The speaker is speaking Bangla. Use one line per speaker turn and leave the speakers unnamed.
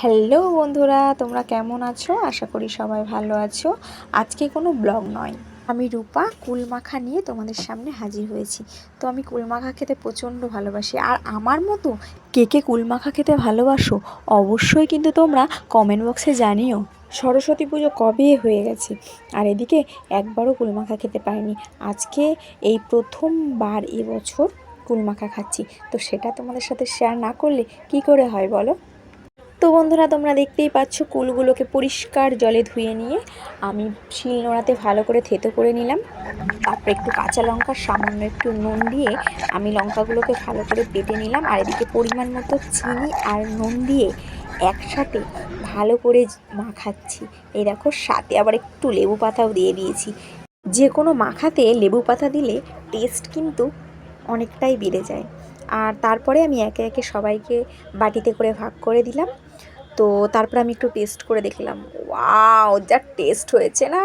হ্যালো বন্ধুরা, তোমরা কেমন আছো? আশা করি সবাই ভালো আছো। আজকে কোনো ব্লগ নয়, আমি রূপা কুল মাখা নিয়ে তোমাদের সামনে হাজির হয়েছি। তো আমি কুল মাখা খেতে প্রচণ্ড ভালোবাসি, আর আমার মতো কে কে কুল মাখা খেতে ভালোবাসো অবশ্যই কিন্তু তোমরা কমেন্ট বক্সে জানিও। সরস্বতী পুজো কবে হয়ে গেছে, আর এদিকে একবারও কুল মাখা খেতে পারিনি। আজকে এই প্রথমবার এবছর কুল মাখা খাচ্ছি, তো সেটা তোমাদের সাথে শেয়ার না করলে কি করে হয় বলো? তো বন্ধুরা, তোমরা দেখতেই পাচ্ছ কুলগুলোকে পরিষ্কার জলে ধুয়ে নিয়ে আমি শিল নোড়াতে ভালো করে থেতো করে নিলাম। তারপরে একটু কাঁচা লঙ্কা, সামান্য একটু নুন দিয়ে আমি লঙ্কাগুলোকে ভালো করে বেটে নিলাম। আর এদিকে পরিমাণ মতো চিনি আর নুন দিয়ে একসাথে ভালো করে মাখাচ্ছি। এই দেখো, সাথে আবার একটু লেবু পাতাও দিয়ে দিয়েছি। যে কোনো মাখাতে লেবু পাতা দিলে টেস্ট কিন্তু অনেকটাই বেড়ে যায়। আর তারপরে আমি একে একে সবাইকে বাটিতে করে ভাগ করে দিলাম। তো তারপরে আমি একটু টেস্ট করে দেখলাম, ওয়াও, যা টেস্ট হয়েছে না!